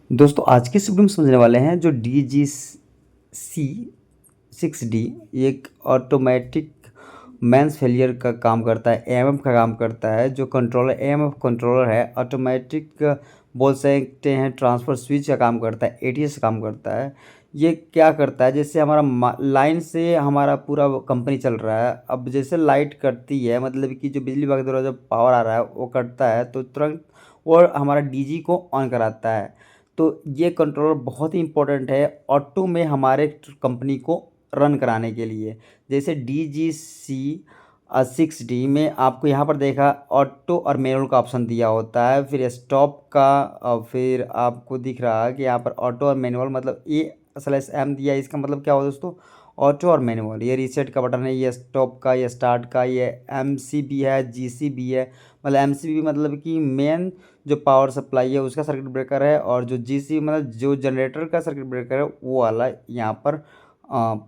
दोस्तों आज की इस वीडियो में समझने वाले हैं जो DGC-6D ये एक ऑटोमेटिक मेंस फेलियर का काम करता है, एएमएफ का काम करता है। जो कंट्रोलर एएमएफ कंट्रोलर है, ऑटोमेटिक बोल सकते हैं ट्रांसफ़र स्विच का काम करता है, एटीएस काम करता है। ये क्या करता है, जैसे हमारा लाइन से हमारा पूरा कंपनी चल रहा है। अब जैसे लाइट कटती है, मतलब कि जो बिजली विभाग द्वारा जब पावर आ रहा है वो कटता है तो तुरंत वो हमारा डीजी को ऑन कराता है। तो ये कंट्रोलर बहुत ही इम्पोर्टेंट है ऑटो में हमारे कंपनी को रन कराने के लिए। जैसे DGC-6D में आपको यहाँ पर देखा ऑटो और मैनुअल का ऑप्शन दिया होता है, फिर स्टॉप का, फिर आपको दिख रहा है कि यहाँ पर ऑटो और मैनुअल, मतलब A/M दिया है। इसका मतलब क्या हुआ दोस्तों, ऑटो और मैनुअल। ये रीसेट का बटन है, ये स्टॉप का, ये स्टार्ट का, ये MCB है, GCB है। मतलब MCB मतलब कि मेन जो पावर सप्लाई है उसका सर्किट ब्रेकर है, और जो GC मतलब जो जनरेटर का सर्किट ब्रेकर है वो वाला यहाँ पर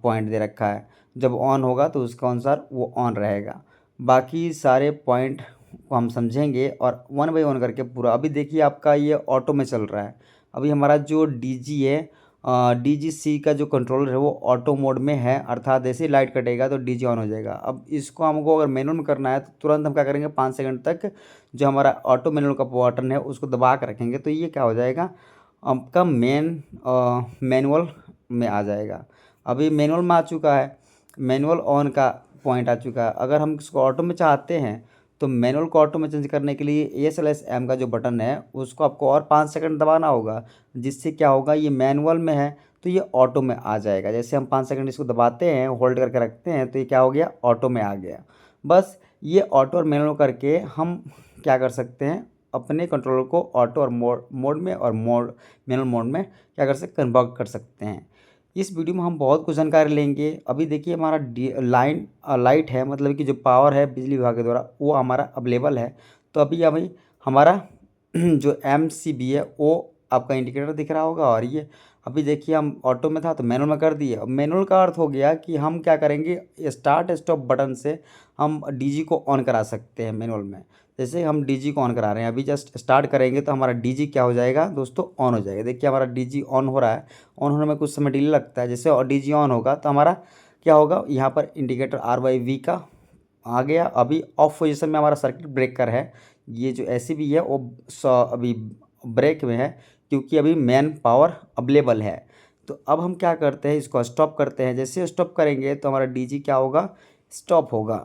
पॉइंट दे रखा है। जब ऑन होगा तो उसके अनुसार वो ऑन रहेगा। बाकी सारे पॉइंट को हम समझेंगे और वन बाई वन करके पूरा। अभी देखिए आपका ये ऑटो में चल रहा है। अभी हमारा जो DG है, DGC का जो कंट्रोलर है वो ऑटो मोड में है, अर्थात जैसे ही लाइट कटेगा तो DG ऑन हो जाएगा। अब इसको हमको अगर मैनुअल में करना है तो तुरंत हम क्या करेंगे, 5 सेकंड तक जो हमारा ऑटो मैनुअल का बटन है उसको दबा कर रखेंगे तो ये क्या हो जाएगा, आपका मैनुअल में आ जाएगा। अभी मैनुअल में आ चुका है, मैनुअल ऑन का पॉइंट आ चुका है। अगर हम इसको ऑटो में चाहते हैं तो मैनुअल को ऑटो में चेंज करने के लिए A/M का जो बटन है उसको आपको और 5 सेकंड दबाना होगा, जिससे क्या होगा, ये मैनुअल में है तो ये ऑटो में आ जाएगा। जैसे हम 5 सेकंड इसको दबाते हैं, होल्ड करके रखते हैं, तो ये क्या हो गया, ऑटो में आ गया। बस ये ऑटो और मैनुअल करके हम क्या कर सकते हैं, अपने कंट्रोलर को ऑटो और मोड में और मैनुअल मोड में क्या कर सकते, कन्वर्ट कर सकते हैं। इस वीडियो में हम बहुत कुछ जानकारी लेंगे। अभी देखिए हमारा लाइट है, मतलब कि जो पावर है बिजली विभाग के द्वारा वो हमारा अवेलेबल है। तो अभी हमारा जो MCB है वो आपका इंडिकेटर दिख रहा होगा, और ये अभी देखिए हम ऑटो में था तो मैनुअल में कर दिए। अब मैनुअल का अर्थ हो गया कि हम क्या करेंगे, स्टार्ट स्टॉप बटन से हम DG को ऑन करा सकते हैं मैनुअल में। जैसे हम DG को ऑन करा रहे हैं, अभी जस्ट स्टार्ट करेंगे तो हमारा DG क्या हो जाएगा दोस्तों, ऑन हो जाएगा। देखिए हमारा DG ऑन हो रहा है। ऑन होने में कुछ समय डिले लगता है। जैसे और DG ऑन होगा तो हमारा क्या होगा, यहाँ पर इंडिकेटर RYV का आ गया। अभी ऑफ पोजीशन में हमारा सर्किट ब्रेकर है, ये जो ACB है वो अभी ब्रेक में है, क्योंकि अभी मेन पावर अवेलेबल है। तो अब हम क्या करते हैं, इसको स्टॉप करते हैं। जैसे स्टॉप करेंगे तो हमारा DG क्या होगा, स्टॉप होगा।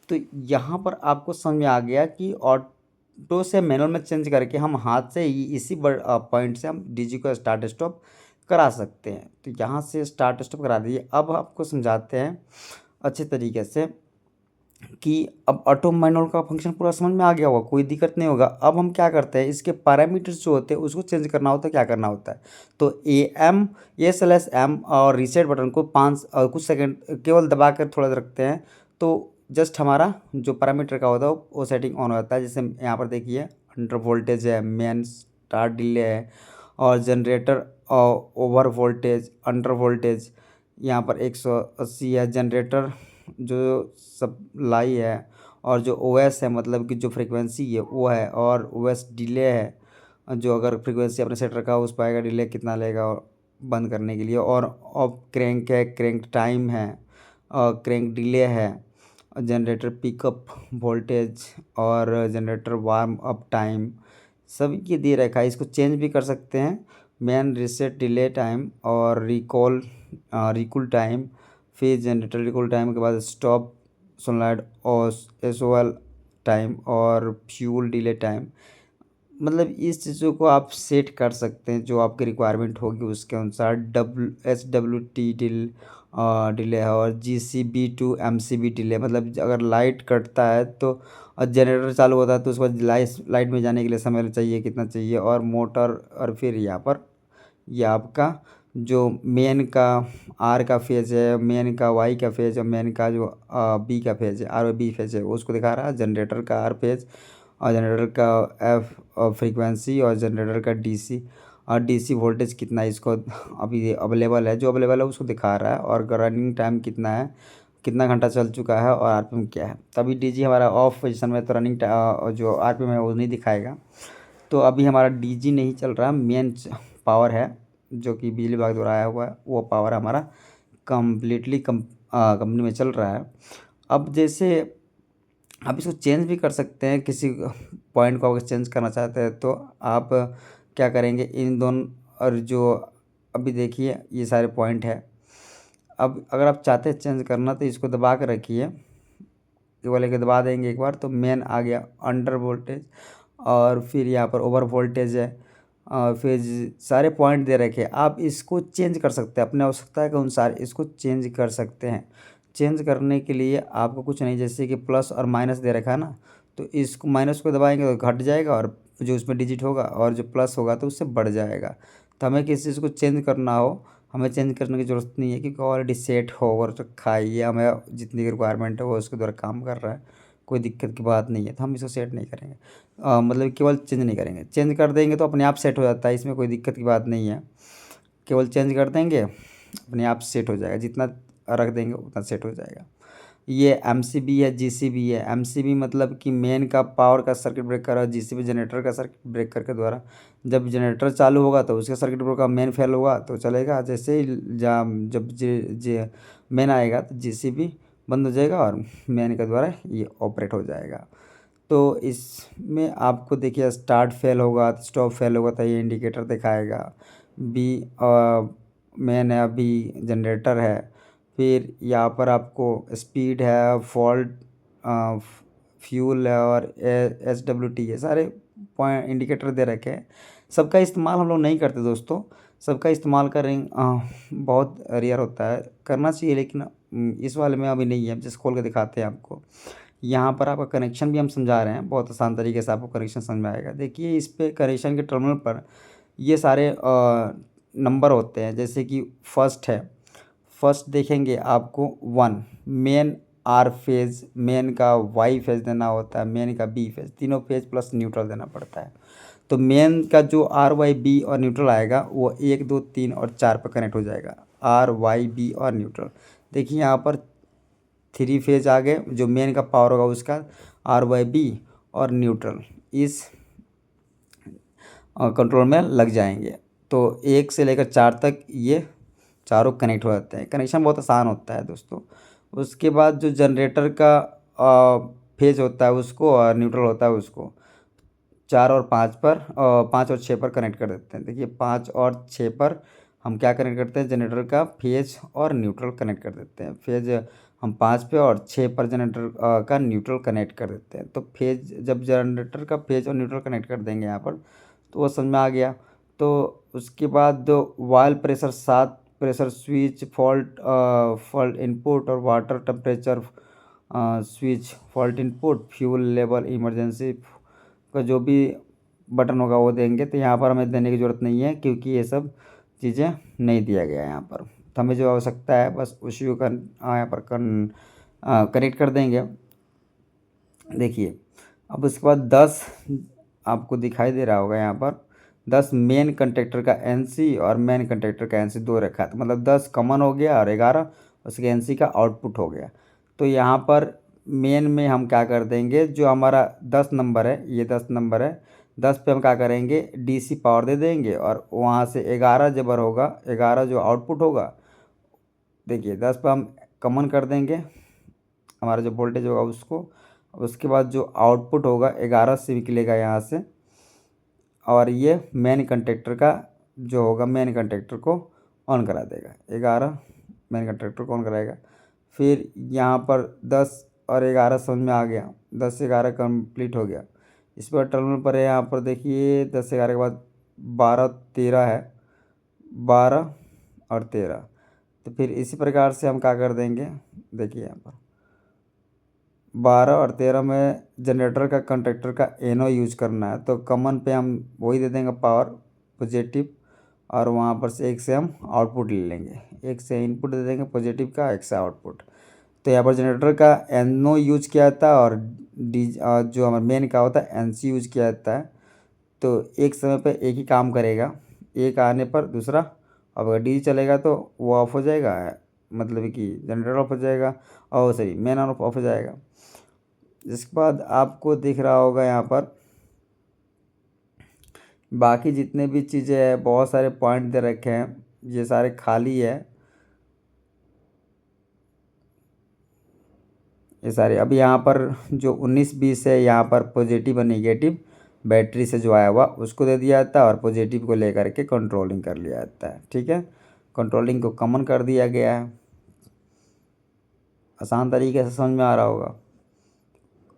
तो यहाँ पर आपको समझ में आ गया कि ऑटो से मैनुअल में चेंज करके हम हाथ से ही इसी पॉइंट से हम DG को स्टार्ट स्टॉप करा सकते हैं। तो यहाँ से स्टार्ट स्टॉप करा दीजिए। अब आपको समझाते हैं अच्छे तरीके से कि अब ऑटो मैनुअल का फंक्शन पूरा समझ में आ गया होगा, कोई दिक्कत नहीं होगा। अब हम क्या करते हैं, इसके पैरामीटर्स जो होते हैं उसको चेंज करना होता है। क्या करना होता है, तो A/M और रीसेट बटन को 5 और कुछ सेकंड केवल दबा कर थोड़ा रखते हैं, तो जस्ट हमारा जो पैरामीटर का होता है वो सेटिंग ऑन हो जाता है। जैसे यहाँ पर देखिए अंडर वोल्टेज है, मेन स्टार्ट डिले है, और generator over voltage, under voltage यहाँ पर 180 है, जनरेटर जो सप्लाई है, और जो OS है मतलब कि जो फ्रीक्वेंसी है वो है, और OS डिले है, जो अगर फ्रीक्वेंसी आपने सेट रखा हो उस पर आएगा डिले कितना लेगा और बंद करने के लिए, और अब क्रैंक है, क्रैंक टाइम है, और क्रैंक डिले है, जनरेटर पिकअप वोल्टेज, और जनरेटर वार्म अप टाइम, सब ये दे रखा है। इसको चेंज भी कर सकते हैं, मैन रीसेट डिले टाइम और रिकूल टाइम, फिर जनरेटर रिकूल टाइम के बाद स्टॉप सनलाइट और SOL टाइम और फ्यूल डिले टाइम। मतलब इस चीज़ों को आप सेट कर सकते हैं जो आपकी रिक्वायरमेंट होगी उसके अनुसार। SWT डिले है, और GCB to MCB डिले, मतलब अगर लाइट कटता है तो और जनरेटर चालू होता है तो उसके बाद लाइट में जाने के लिए समय चाहिए कितना चाहिए, और मोटर, और फिर यहाँ पर ये आपका जो मेन का R का फेज है, मेन का Y का फेज है, मेन का जो B का फेज है, RB फेज है, उसको दिखा रहा है। जनरेटर का R फेज, और जनरेटर का F फ्रीक्वेंसी, और जनरेटर का DC और DC वोल्टेज कितना इसको अभी अवेलेबल है, जो अवेलेबल है उसको दिखा रहा है, और रनिंग टाइम कितना है, कितना घंटा चल चुका है, और RPM क्या है। तभी DG हमारा ऑफ पोजिशन में तो जो RPM है वो नहीं दिखाएगा। तो अभी हमारा DG नहीं चल रहा, मेन पावर है जो कि बिजली विभाग द्वारा आया हुआ है, वो पावर हमारा कम्प्लीटली कंपनी में चल रहा है। अब जैसे आप इसको चेंज भी कर सकते हैं, किसी पॉइंट को अगर चेंज करना चाहते हैं तो आप क्या करेंगे, इन दोनों और जो अभी देखिए ये सारे पॉइंट है। अब अगर आप चाहते हैं चेंज करना तो इसको दबा कर रखिए, ये वाले के दबा देंगे एक बार तो मेन आ गया अंडर वोल्टेज, और फिर यहाँ पर ओवर वोल्टेज है, और फिर सारे पॉइंट दे रखे हैं। आप इसको चेंज कर सकते हैं, अपने आवश्यकता के अनुसार इसको चेंज कर सकते हैं। चेंज करने के लिए आपको कुछ नहीं, जैसे कि प्लस और माइनस दे रखा है ना, तो इसको माइनस को दबाएंगे तो घट जाएगा, और जो उसमें डिजिट होगा और जो प्लस होगा तो उससे बढ़ जाएगा। तो हमें किसी चीज़ को चेंज करना हो, हमें चेंज करने की ज़रूरत नहीं है, क्योंकि ऑलरेडी सेट हो और रखा है, ये हमें जितनी रिक्वायरमेंट है वो उसके द्वारा काम कर रहा है, कोई दिक्कत की बात नहीं है। तो हम इसको सेट नहीं करेंगे, मतलब केवल चेंज नहीं करेंगे। चेंज कर देंगे तो अपने आप सेट हो जाता है, इसमें कोई दिक्कत की बात नहीं है। केवल चेंज कर देंगे अपने आप सेट हो जाएगा, जितना रख देंगे उतना सेट हो जाएगा। ये एमसीबी है, जीसीबी है। एमसीबी मतलब कि मेन का पावर का सर्किट ब्रेकर, और जीसीबी जनरेटर का सर्किट ब्रेकर के द्वारा जब जनरेटर चालू होगा तो उसका सर्किट ब्रेकर मेन फेल होगा तो चलेगा, जैसे ही जब जे मेन आएगा तो जीसीबी बंद हो जाएगा और मेन के द्वारा ये ऑपरेट हो जाएगा। तो इसमें आपको देखिए स्टार्ट फेल होगा तो स्टॉप फेल होगा तो ये इंडिकेटर दिखाएगा। बी मेन है, अभी जनरेटर है, फिर यहाँ पर आपको स्पीड है, फॉल्ट, फ्यूल है, और SWT है, सारे पॉइंट इंडिकेटर दे रखे हैं। सबका इस्तेमाल हम लोग नहीं करते दोस्तों, सबका इस्तेमाल करें बहुत रेयर होता है, करना चाहिए, लेकिन इस वाले में अभी नहीं है। जिस खोल के दिखाते हैं आपको, यहाँ पर आपका कनेक्शन भी हम समझा रहे हैं, बहुत आसान तरीके से आपको कनेक्शन समझ में आएगा। देखिए इस पे कनेक्शन के टर्मिनल पर ये सारे नंबर होते हैं, जैसे कि फर्स्ट है, फर्स्ट देखेंगे आपको 1 मेन आर फेज, मेन का वाई फेज देना होता है, मेन का बी फेज, तीनों फेज प्लस न्यूट्रल देना पड़ता है। तो मेन का जो आर वाई बी और न्यूट्रल आएगा वो 1 2 3 और 4 पर कनेक्ट हो जाएगा, आर वाई बी और न्यूट्रल। देखिए यहाँ पर 3 फेज आ गए, जो मेन का पावर होगा उसका आर वाई बी और न्यूट्रल इस कंट्रोल में लग जाएंगे। तो 1 से लेकर 4 तक ये चारों कनेक्ट हो जाते हैं। कनेक्शन बहुत आसान होता है दोस्तों। उसके बाद जो जनरेटर का फेज होता है उसको, और न्यूट्रल होता है उसको 4 और 5 पर, 5 और 6 पर कनेक्ट कर देते हैं। देखिए 5 और 6 पर हम क्या कनेक्ट करते हैं, जनरेटर का फेज और न्यूट्रल कनेक्ट कर देते हैं। फेज हम 5 पे और 6 पर जनरेटर का न्यूट्रल कनेक्ट कर देते हैं। तो फेज, जब जनरेटर का फेज और न्यूट्रल कनेक्ट कर देंगे यहाँ पर तो वो समझ में आ गया। तो उसके बाद oil pressure 7, pressure switch, fault input, और water temperature switch, fault input, fuel level, emergency का जो भी बटन होगा वो देंगे। तो यहाँ पर हमें देने की ज़रूरत नहीं है, क्योंकि ये सब चीज़ें नहीं दिया गया है यहाँ पर। तो हमें जो आवश्यकता है बस उसी को यहाँ पर कनेक्ट कर देंगे। देखिए अब उसके बाद 10 आपको दिखाई दे रहा होगा यहाँ पर, 10 मेन कंडक्टर का NC और मेन कंडक्टर का NC दो रखा है, तो मतलब 10 कॉमन हो गया और 11 उसके NC का आउटपुट हो गया। तो यहाँ पर मेन में हम क्या कर देंगे, जो हमारा 10 नंबर है, ये 10 नंबर है, 10 पे हम क्या करेंगे DC पावर दे देंगे, और वहाँ से 11 जबर होगा, 11 जो आउटपुट होगा, देखिए 10 पे हम कॉमन कर देंगे हमारा जो वोल्टेज होगा उसको। उसके बाद जो आउटपुट होगा 11 से निकलेगा यहाँ से, और ये मेन कंडक्टर का जो होगा, मेन कंडक्टर को ऑन करा देगा। 11 मेन कंडक्टर को ऑन कराएगा। फिर यहाँ पर 10 और 11 समझ में आ गया, 10 से 11 कंप्लीट हो गया। इस पर टर्मिनल पर है, यहाँ पर देखिए 10 से 11 के बाद 12 13 है, 12 और 13। तो फिर इसी प्रकार से हम क्या कर देंगे, देखिए यहाँ पर 12 और 13 में जनरेटर का कंडक्टर का NO यूज करना है, तो कॉमन पे हम वही दे देंगे पावर पॉजिटिव, और वहाँ पर से 1 से हम आउटपुट ले लेंगे, 1 से इनपुट दे देंगे पॉजिटिव का, 1 से आउटपुट। तो यहाँ पर जनरेटर का NO यूज किया जाता है, और जो हमारा मेन का होता है NC यूज किया जाता है। तो एक समय पर एक ही काम करेगा, एक आने पर दूसरा, अब अगर DC चलेगा तो वो ऑफ हो जाएगा, मतलब कि जनरेटर ऑफ हो जाएगा, और सही मेन ऑफ हो जाएगा। इसके बाद आपको दिख रहा होगा यहाँ पर बाकी जितने भी चीज़ें हैं बहुत सारे पॉइंट दे रखे हैं, ये सारे खाली है। ये सारे अब यहाँ पर जो 19-20 है यहाँ पर पॉजिटिव और निगेटिव बैटरी से जो आया हुआ उसको दे दिया जाता है और पॉजिटिव को लेकर के कंट्रोलिंग कर लिया जाता है। ठीक है, कंट्रोलिंग को कॉमन कर दिया गया है। आसान तरीके से समझ में आ रहा होगा,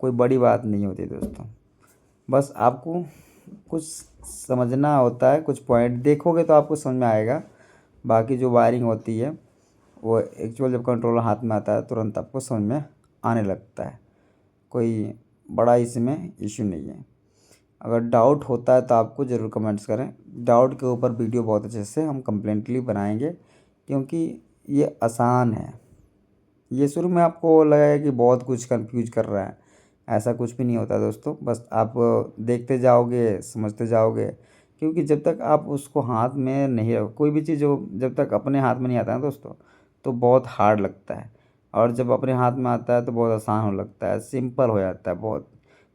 कोई बड़ी बात नहीं होती दोस्तों। बस आपको कुछ समझना होता है, कुछ पॉइंट देखोगे तो आपको समझ में आएगा। बाकी जो वायरिंग होती है वो एक्चुअल जब कंट्रोलर हाथ में आता है तुरंत आपको समझ में आने लगता है, कोई बड़ा इसमें इश्यू नहीं है। अगर डाउट होता है तो आपको ज़रूर कमेंट्स करें। डाउट के ऊपर वीडियो बहुत अच्छे से हम कंप्लीटली बनाएंगे, क्योंकि ये आसान है। ये शुरू में आपको लगेगा कि बहुत कुछ कंफ्यूज कर रहा है, ऐसा कुछ भी नहीं होता दोस्तों। बस आप देखते जाओगे, समझते जाओगे, क्योंकि जब तक आप उसको हाथ में नहीं रखो, कोई भी चीज़ जो जब तक अपने हाथ में नहीं आता है दोस्तों तो बहुत हार्ड लगता है, और जब अपने हाथ में आता है तो बहुत आसान होने लगता है, सिंपल हो जाता है। बहुत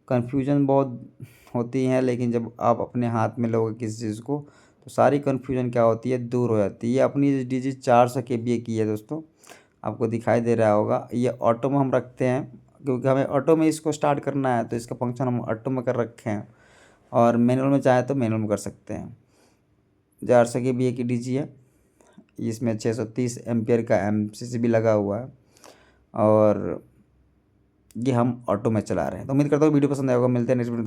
कन्फ्यूजन बहुत होती है, लेकिन जब आप अपने हाथ में लोगे किसी चीज़ को तो सारी कन्फ्यूजन क्या होती है, दूर हो जाती है। ये अपनी डिजिट 400 kVA की है दोस्तों, आपको दिखाई दे रहा होगा। ये ऑटो में हम रखते हैं क्योंकि हमें ऑटो में इसको स्टार्ट करना है, तो इसका फंक्शन हम ऑटो में कर रखे हैं, और मैनुअल में चाहे तो मैनुअल में कर सकते हैं। 400 kVA की डीजी है, इसमें 630 एम्पियर का MCC भी लगा हुआ है, और ये हम ऑटो में चला रहे हैं। तो उम्मीद करता हूँ वीडियो पसंद आएगा। मिलते हैं नेक्स्ट वीडियो।